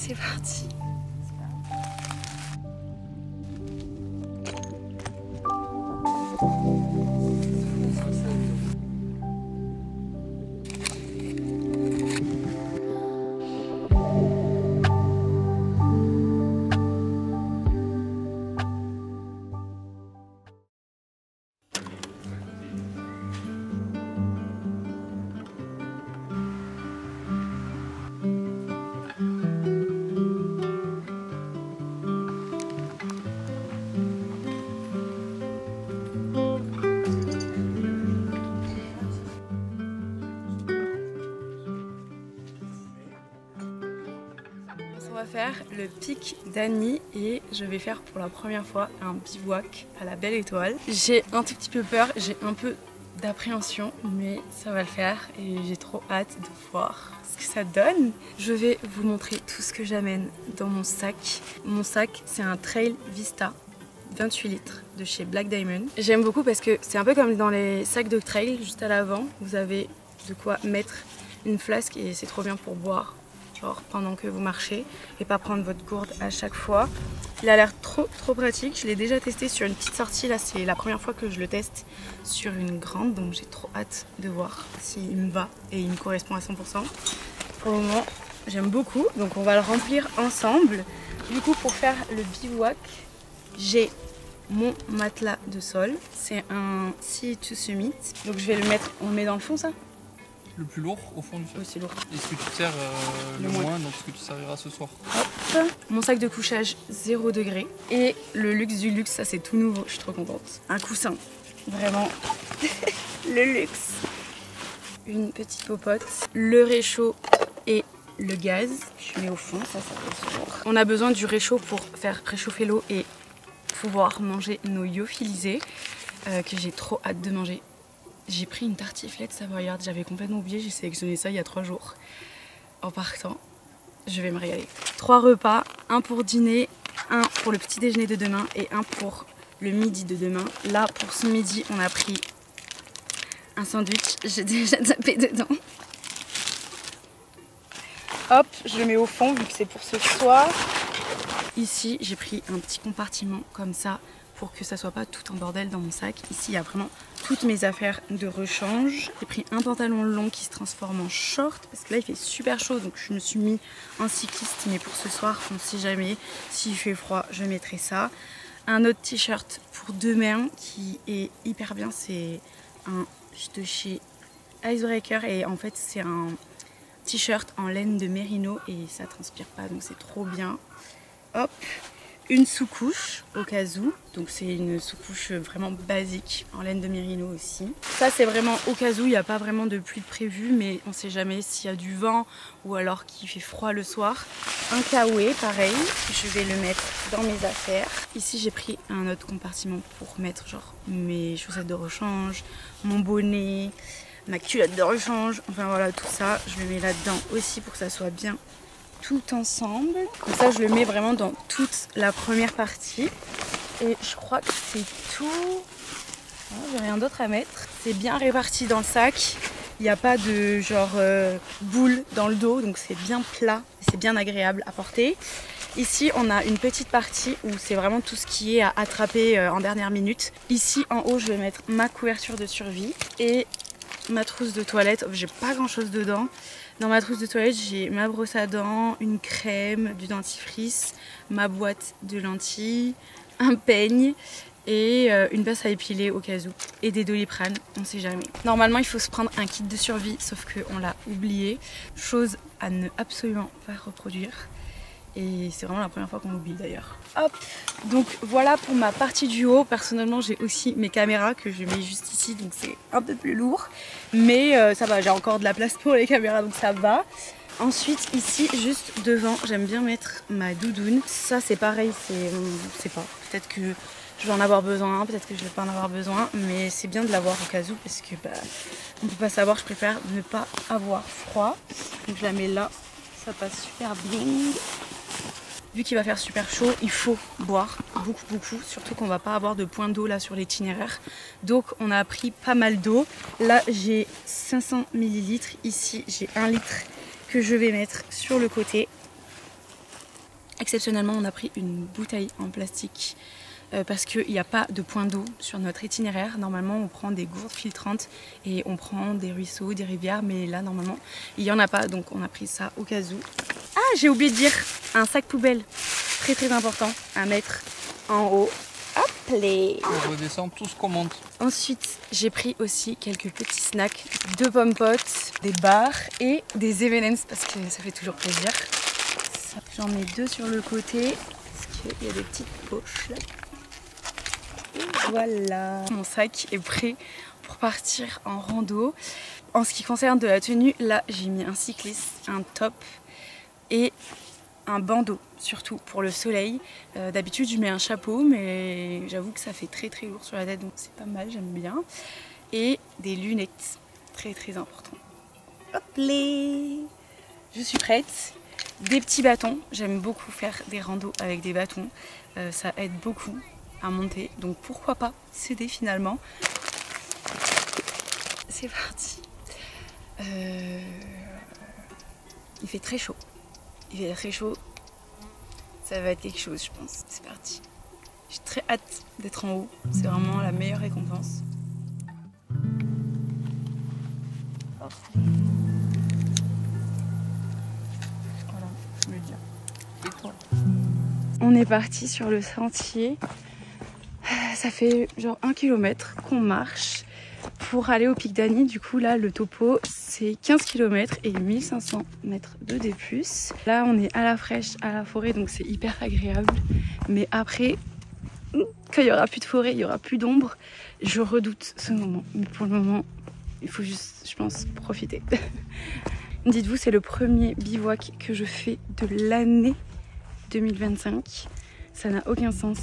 c'est parti. On va faire le pic d'Annie et je vais faire pour la première fois un bivouac à la Belle Étoile. J'ai un tout petit peu peur, j'ai un peu d'appréhension, mais ça va le faire et j'ai trop hâte de voir ce que ça donne. Je vais vous montrer tout ce que j'amène dans mon sac. Mon sac, c'est un Trail Vista 28 litres de chez Black Diamond. J'aime beaucoup parce que c'est un peu comme dans les sacs de trail, juste à l'avant, vous avez de quoi mettre une flasque et c'est trop bien pour boire. Pendant que vous marchez et pas prendre votre gourde à chaque fois. Il a l'air trop pratique, je l'ai déjà testé sur une petite sortie, là c'est la première fois que je le teste sur une grande, donc j'ai trop hâte de voir s'il me va et il me correspond à 100%. Pour le moment j'aime beaucoup, donc on va le remplir ensemble. Du coup pour faire le bivouac, j'ai mon matelas de sol, c'est un Sea to Summit, donc je vais le mettre, on le met dans le fond ça ? Le plus lourd au fond du sac. Oui, c'est lourd. Et ce que tu sers le moins, donc ce que tu serviras ce soir. Hop. Mon sac de couchage 0 degré. Et le luxe du luxe, ça c'est tout nouveau, je suis trop contente. Un coussin, vraiment le luxe. Une petite popote, le réchaud et le gaz. Je mets au fond, ça fait lourd. On a besoin du réchaud pour faire réchauffer l'eau et pouvoir manger nos lyophilisés que j'ai trop hâte de manger. J'ai pris une tartiflette savoyarde, j'avais complètement oublié, j'ai sélectionné ça il y a 3 jours. En partant, je vais me régaler. 3 repas, un pour dîner, un pour le petit déjeuner de demain et un pour le midi de demain. Là, pour ce midi, on a pris un sandwich, j'ai déjà tapé dedans. Hop, je le mets au fond vu que c'est pour ce soir. Ici, j'ai pris un petit compartiment comme ça pour que ça soit pas tout en bordel dans mon sac. Ici, il y a vraiment toutes mes affaires de rechange. J'ai pris un pantalon long qui se transforme en short parce que là, il fait super chaud, donc je me suis mis en cycliste. Mais pour ce soir, on ne sait jamais. S'il fait froid, je mettrai ça. Un autre t-shirt pour demain qui est hyper bien. C'est un de chez Icebreaker et en fait, c'est un t-shirt en laine de mérino et ça transpire pas, donc c'est trop bien. Hop, une sous-couche au cas où, donc c'est une sous-couche vraiment basique en laine de mérino aussi. Ça c'est vraiment au cas où, il n'y a pas vraiment de pluie de prévu, mais on sait jamais s'il y a du vent ou alors qu'il fait froid le soir. Un kawaii pareil, je vais le mettre dans mes affaires. Ici j'ai pris un autre compartiment pour mettre genre mes chaussettes de rechange, mon bonnet, ma culotte de rechange, enfin voilà tout ça, je le mets là-dedans aussi pour que ça soit bien tout ensemble. Comme ça je le mets vraiment dans toute la première partie. Et je crois que c'est tout. J'ai rien d'autre à mettre. C'est bien réparti dans le sac. Il n'y a pas de genre boule dans le dos, donc c'est bien plat et c'est bien agréable à porter. Ici on a une petite partie où c'est vraiment tout ce qui est à attraper en dernière minute. Ici en haut je vais mettre ma couverture de survie et ma trousse de toilette. J'ai pas grand chose dedans. Dans ma trousse de toilette, j'ai ma brosse à dents, une crème, du dentifrice, ma boîte de lentilles, un peigne et une pince à épiler au cas où. Et des Doliprane, on sait jamais. Normalement, il faut se prendre un kit de survie, sauf qu'on l'a oublié. Chose à ne absolument pas reproduire. Et c'est vraiment la première fois qu'on l'oublie d'ailleurs. Hop, donc voilà pour ma partie du haut. Personnellement, j'ai aussi mes caméras que je mets juste ici, donc c'est un peu plus lourd. Mais ça va, j'ai encore de la place pour les caméras, donc ça va. Ensuite, ici, juste devant, j'aime bien mettre ma doudoune. Ça, c'est pareil, c'est pas. Peut-être que je vais en avoir besoin, peut-être que je vais pas en avoir besoin, mais c'est bien de l'avoir au cas où parce que on peut pas savoir, je préfère ne pas avoir froid. Donc je la mets là, ça passe super bien. Vu qu'il va faire super chaud, il faut boire beaucoup, surtout qu'on va pas avoir de point d'eau là sur l'itinéraire. Donc on a pris pas mal d'eau. Là j'ai 500 ml, ici j'ai 1 litre que je vais mettre sur le côté. Exceptionnellement, on a pris une bouteille en plastique parce qu'il n'y a pas de point d'eau sur notre itinéraire. Normalement, on prend des gourdes filtrantes et on prend des ruisseaux, des rivières, mais là, normalement, il n'y en a pas, donc on a pris ça au cas où. Ah, j'ai oublié de dire, un sac poubelle, très très important à mettre en haut. Hop les. On redescend tout ce qu'on monte. Ensuite, j'ai pris aussi quelques petits snacks, 2 pommes potes, des bars et des M&M's parce que ça fait toujours plaisir. J'en mets 2 sur le côté parce qu'il y a des petites poches là. Et voilà. Mon sac est prêt pour partir en rando. En ce qui concerne de la tenue, là j'ai mis un cycliste, un top et un bandeau, surtout pour le soleil. D'habitude je mets un chapeau, mais j'avoue que ça fait très très lourd sur la tête, donc c'est pas mal, j'aime bien. Et des lunettes, très très important. Hop les. Je suis prête. Des petits bâtons, j'aime beaucoup faire des randos avec des bâtons, ça aide beaucoup à monter, donc pourquoi pas céder finalement. C'est parti. Il fait très chaud. Il fait très chaud. Ça va être quelque chose, je pense. C'est parti. J'ai très hâte d'être en haut. C'est vraiment la meilleure récompense. Voilà, je veux dire. Et toi ? On est parti sur le sentier. Ça fait genre 1 km qu'on marche pour aller au Pic d'Agny. Du coup là le topo c'est 15 km et 1500 mètres de D+. Là on est à la fraîche, à la forêt, donc c'est hyper agréable. Mais après, quand il n'y aura plus de forêt, il n'y aura plus d'ombre, je redoute ce moment. Mais pour le moment, il faut juste, je pense, profiter. Dites-vous, c'est le premier bivouac que je fais de l'année 2025. Ça n'a aucun sens.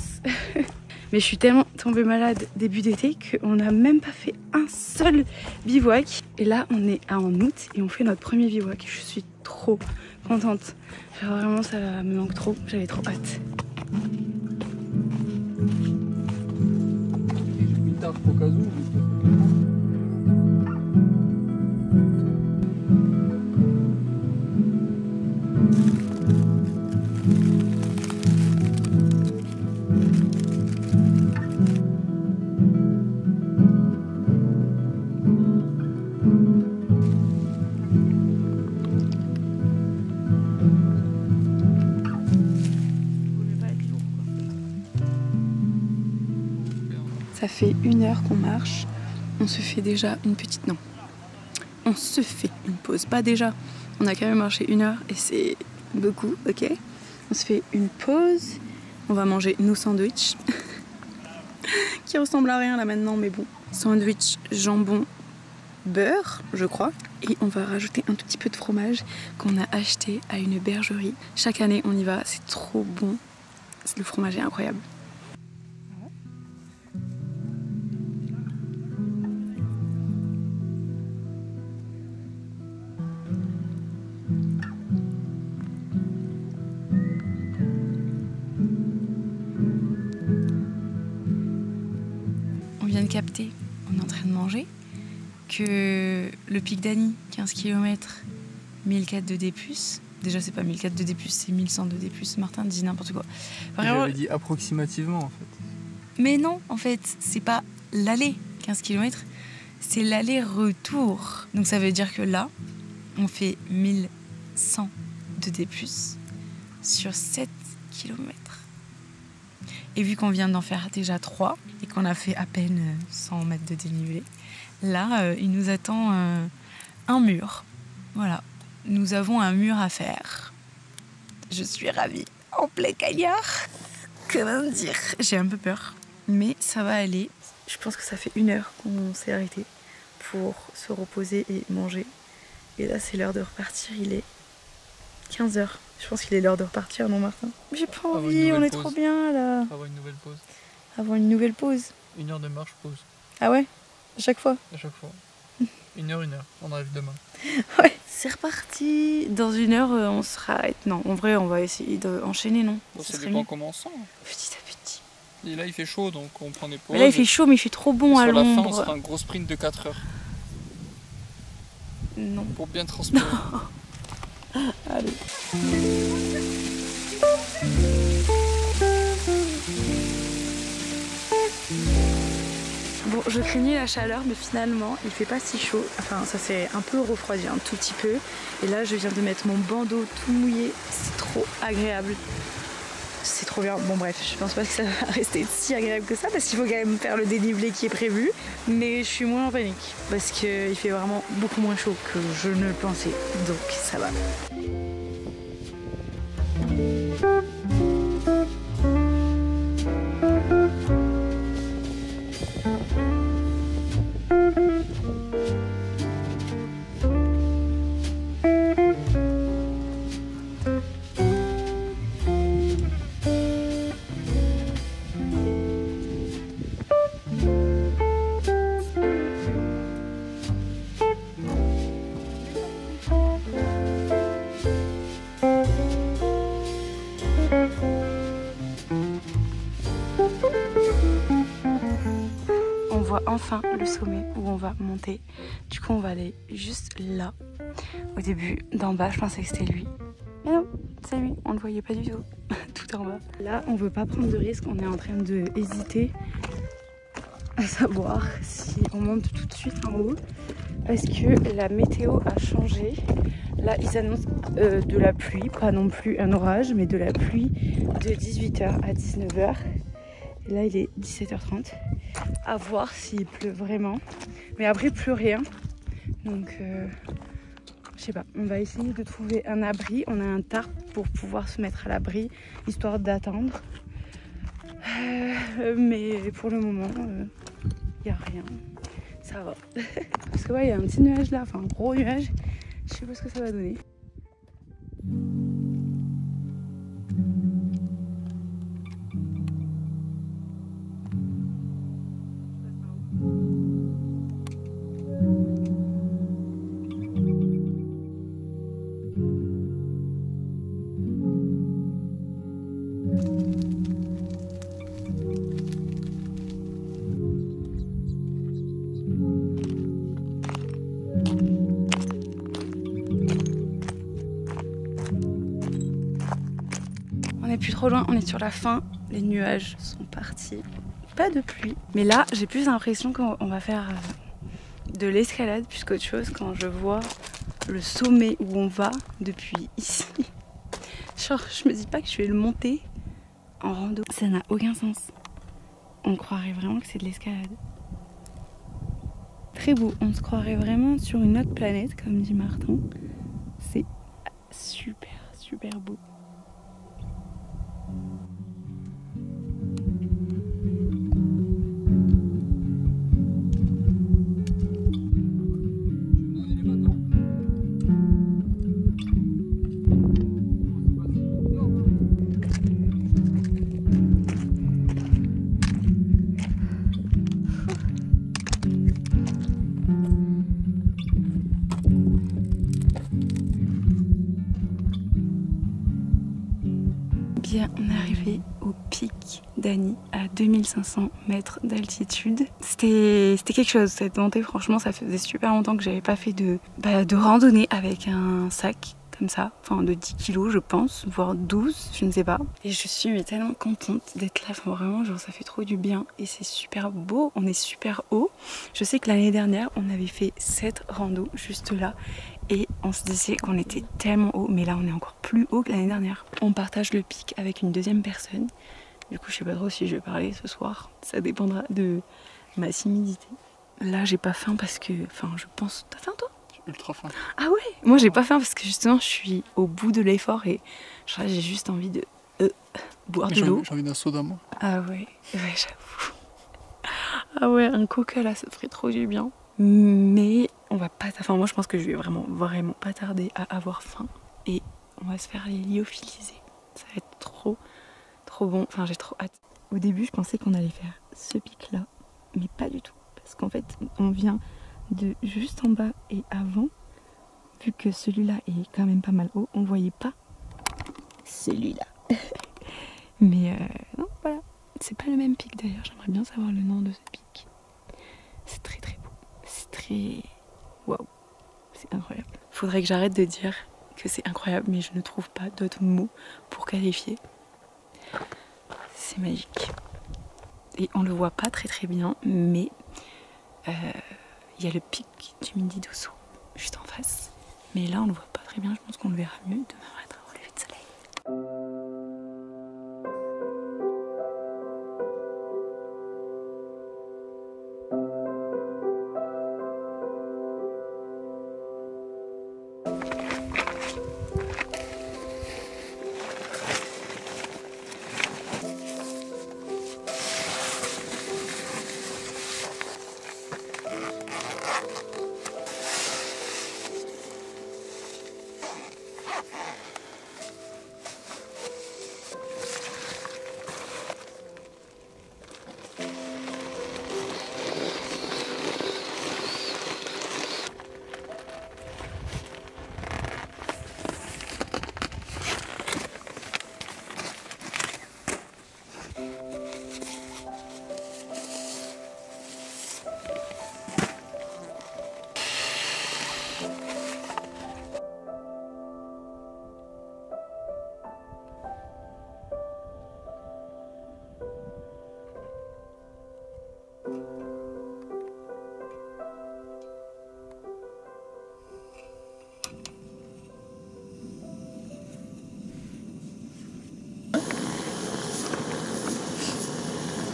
Mais je suis tellement tombée malade début d'été qu'on n'a même pas fait un seul bivouac. Et là, on est en août et on fait notre premier bivouac. Je suis trop contente. Genre vraiment, ça me manque trop. J'avais trop hâte. Une tarte au cas où. Ça fait 1 heure qu'on marche. On se fait déjà une petite... Non. On se fait une pause. Pas déjà. On a quand même marché 1 heure et c'est beaucoup, ok. On se fait une pause. On va manger nos sandwichs. Qui ressemblent à rien là maintenant, mais bon. Sandwich jambon beurre, je crois. Et on va rajouter un tout petit peu de fromage qu'on a acheté à une bergerie. Chaque année, on y va. C'est trop bon. Le fromage est incroyable. Capté, on est en train de manger, que le Pic d'Agny, 15 km, 1004 de D+, déjà c'est pas 1004 de D+, c'est 1100 de D+, Martin dit n'importe quoi. J'avais dit approximativement en fait. Mais non, en fait, c'est pas l'aller 15 km, c'est l'aller-retour. Donc ça veut dire que là, on fait 1100 de D+, sur 7 km. Et vu qu'on vient d'en faire déjà 3 et qu'on a fait à peine 100 mètres de dénivelé, là, il nous attend un mur. Voilà, nous avons un mur à faire. Je suis ravie. En plein cagnard. Comment dire ? J'ai un peu peur, mais ça va aller. Je pense que ça fait 1 heure qu'on s'est arrêté pour se reposer et manger. Et là, c'est l'heure de repartir. Il est 15 h. Je pense qu'il est l'heure de repartir, non Martin ? J'ai pas envie, on est trop bien là. Avoir une nouvelle pause. Avoir une nouvelle pause. 1 heure de marche, pause. Ah ouais ? À chaque fois ? À chaque fois. 1 heure. On arrive demain. Ouais. C'est reparti. Dans 1 heure, on sera... Non, en vrai, on va essayer d'enchaîner, non ? Bon, ça dépend comment on sent. Petit à petit. Et là, il fait chaud, donc on prend des pauses. Mais là, il fait chaud, mais il fait trop bon à l'ombre. Sur la fin, on se fait un gros sprint de 4 heures. Non. Pour bien transpirer. Allez. je craignais la chaleur, mais finalement il fait pas si chaud. Enfin, ça s'est un peu refroidi, un tout petit peu. Et là, je viens de mettre mon bandeau tout mouillé. C'est trop agréable. C'est trop bien. Bon bref, je pense pas que ça va rester si agréable que ça parce qu'il faut quand même faire le dénivelé qui est prévu. Mais je suis moins en panique parce qu'il fait vraiment beaucoup moins chaud que je ne le pensais. Donc ça va. Enfin le sommet où on va monter. Du coup on va aller juste là. Au début d'en bas je pensais que c'était lui. Mais non, c'est lui, on le voyait pas du tout. Tout en bas. Là on veut pas prendre de risque, on est en train de hésiter à savoir si on monte tout de suite en haut. Parce que la météo a changé. Là ils annoncent de la pluie, pas non plus un orage, mais de la pluie de 18h à 19h. Et là il est 17h30. À voir s'il pleut vraiment. Mais après plus rien. Donc je sais pas. On va essayer de trouver un abri. On a un tarp pour pouvoir se mettre à l'abri, histoire d'attendre. Mais pour le moment, il n'y a rien. Ça va. Parce que ouais, il y a un petit nuage là, enfin un gros nuage. Je sais pas ce que ça va donner. On est plus trop loin, on est sur la fin. Les nuages sont partis. Pas de pluie. Mais là, j'ai plus l'impression qu'on va faire de l'escalade plus qu'autre chose quand je vois le sommet où on va depuis ici. Genre, je me dis pas que je vais le monter en rando. Ça n'a aucun sens. On croirait vraiment que c'est de l'escalade. Très beau. On se croirait vraiment sur une autre planète, comme dit Martin. C'est super, super beau. Bien, on est arrivé au pic d'Ani à 2500 mètres d'altitude. C'était quelque chose cette montée, franchement ça faisait super longtemps que j'avais pas fait de randonnée avec un sac comme ça, enfin de 10 kilos je pense, voire 12, je ne sais pas. Et je suis tellement contente d'être là, enfin, vraiment genre ça fait trop du bien et c'est super beau, on est super haut. Je sais que l'année dernière on avait fait 7 randos juste là. Et on se disait qu'on était tellement haut, mais là on est encore plus haut que l'année dernière. On partage le pic avec une deuxième personne. Du coup je sais pas trop si je vais parler ce soir. Ça dépendra de ma timidité. Là j'ai pas faim parce que, enfin je pense... T'as faim toi? J'ai ultra faim. Ah ouais? Moi j'ai pas faim parce que justement je suis au bout de l'effort et j'ai juste envie de boire de l'eau. J'ai envie d'un soda moi. Ah ouais, ouais j'avoue. Ah ouais, un coca là ça ferait trop du bien. Mais on va pas... Enfin moi je pense que je vais vraiment pas tarder à avoir faim. Et on va se faire les lyophiliser. Ça va être trop bon. Enfin j'ai trop hâte. Au début je pensais qu'on allait faire ce pic là. Mais pas du tout. Parce qu'en fait on vient de juste en bas et avant. Vu que celui-là est quand même pas mal haut. On voyait pas celui-là. Mais non voilà. C'est pas le même pic d'ailleurs. J'aimerais bien savoir le nom de ce pic. C'est très très beau. C'est très... Waouh, c'est incroyable. Faudrait que j'arrête de dire que c'est incroyable, mais je ne trouve pas d'autres mots pour qualifier. C'est magique. Et on le voit pas très très bien, mais Il y a le pic du Midi dessous, juste en face. Mais là, on le voit pas très bien. Je pense qu'on le verra mieux demain matin au lever de soleil.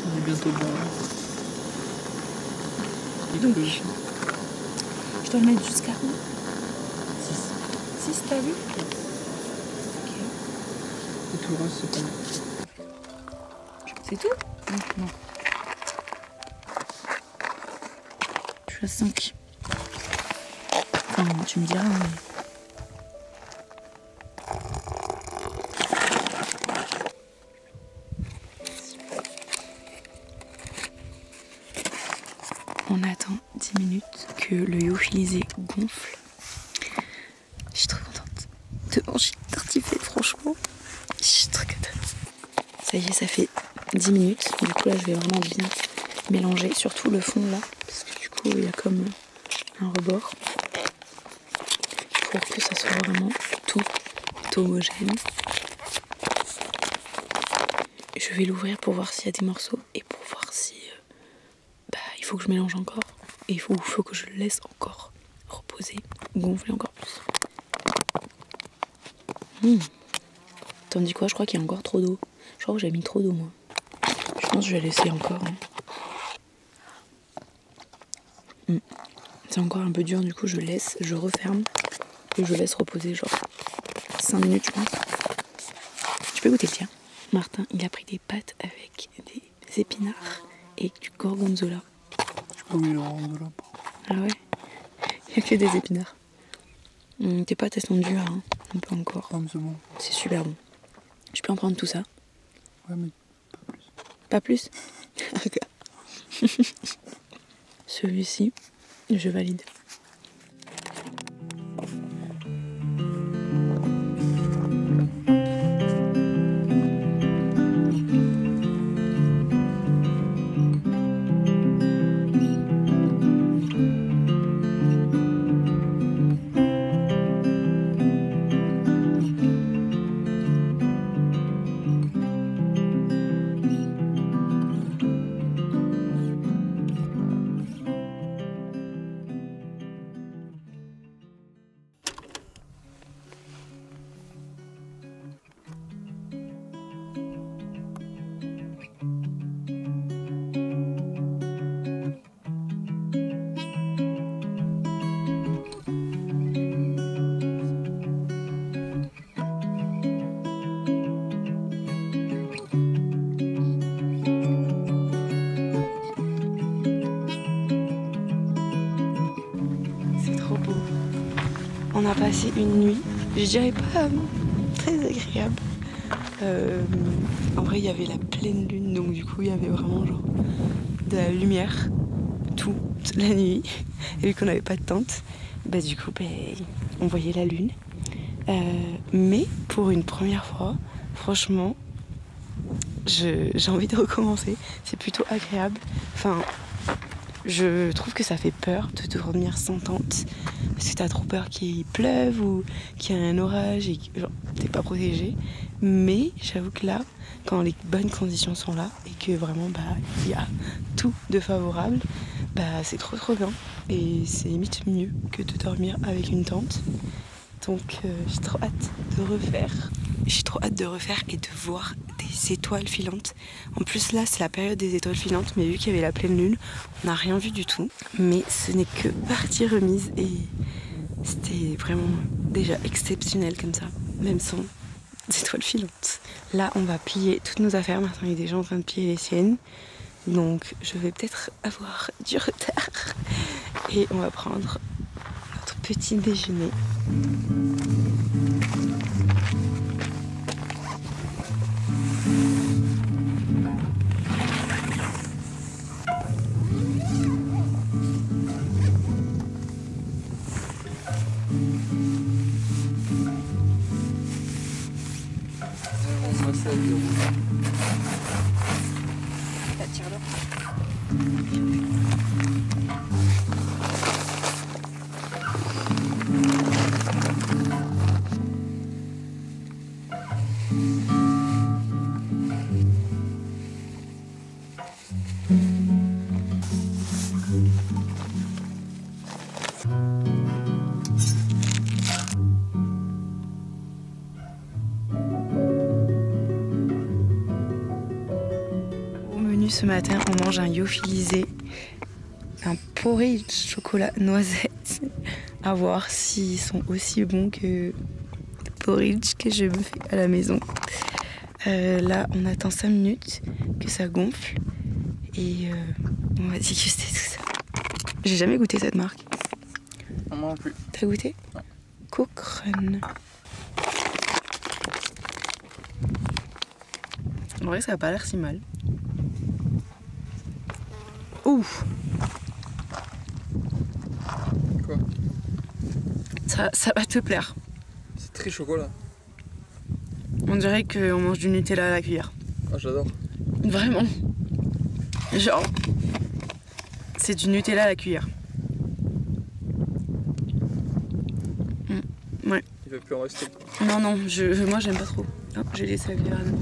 Il est bientôt bon. Donc, je dois le mettre jusqu'à où? 6, t'as vu? Ok. Et tout le reste, c'est pas mal. C'est tout? Non. Je suis à 5. Enfin, tu me diras. Mais... On attend 10 minutes que le lyophilisé gonfle. Je suis trop contente de manger une tartiflette, franchement. Je suis trop contente. Ça y est, ça fait 10 minutes. Du coup, là, je vais vraiment bien mélanger, surtout le fond là, parce que du coup, il y a comme un rebord pour que ça soit vraiment tout homogène. Je vais l'ouvrir pour voir s'il y a des morceaux et pour voir si il faut que je mélange encore et il faut que je le laisse encore reposer, gonfler encore plus. Tandis quoi, je crois qu'il y a encore trop d'eau. Je crois que j'ai mis trop d'eau moi. Je pense que je vais laisser encore. C'est encore un peu dur, du coup je laisse, je referme et je laisse reposer genre 5 minutes je pense. Tu peux goûter le tien. Martin, il a pris des pâtes avec des épinards et du gorgonzola. Ah oui, le gorgonzola. Ah ouais? Il n'y a que des épinards. Tes pâtes elles sont dures, hein. Un peu encore. Ah, mais c'est bon. C'est super bon. Je peux en prendre tout ça? Ouais, mais pas plus. Pas plus? Celui-ci, je valide. On a passé une nuit, je dirais pas très agréable. En vrai, il y avait la pleine lune, donc du coup, il y avait vraiment genre de la lumière toute la nuit. Et vu qu'on n'avait pas de tente, bah du coup, on voyait la lune. Mais pour une première fois, franchement, j'ai envie de recommencer. C'est plutôt agréable. Enfin, je trouve que ça fait peur de dormir sans tente. Parce que t'as trop peur qu'il pleuve ou qu'il y ait un orage et que t'es pas protégé. Mais j'avoue que là, quand les bonnes conditions sont là et que vraiment il y a tout de favorable, Bah c'est trop bien et c'est limite mieux que de dormir avec une tente. Donc j'ai trop hâte de refaire. J'ai trop hâte de refaire et de voir des étoiles filantes. En plus là c'est la période des étoiles filantes, mais vu qu'il y avait la pleine lune, on n'a rien vu du tout. Mais ce n'est que partie remise et c'était vraiment déjà exceptionnel comme ça, même sans étoiles filantes. Là on va plier toutes nos affaires, maintenant il est déjà en train de plier les siennes. Donc je vais peut-être avoir du retard et on va prendre notre petit déjeuner. Ce matin, on mange un lyophilisé, un porridge chocolat noisette. À voir s'ils sont aussi bons que le porridge que je me fais à la maison. Là, on attend 5 minutes que ça gonfle et on va déguster tout ça. J'ai jamais goûté cette marque. Non, moi non plus. T'as goûté? Non. Cochrane. En vrai, ça a pas l'air si mal. Ouf. Quoi? Ça va te plaire. C'est très chocolat. On dirait qu'on mange du Nutella à la cuillère. Ah, j'adore. Vraiment. Genre, c'est du Nutella à la cuillère. Ouais. Il va plus en rester, quoi. Non, moi j'aime pas trop. Oh, j'ai laissé la cuillère à nous.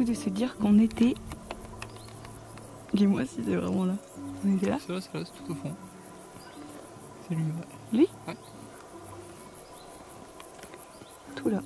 De se dire qu'on était. Dis-moi si c'est vraiment là. On était là? C'est tout au fond. C'est lui, ouais. Lui? Ouais. Tout là.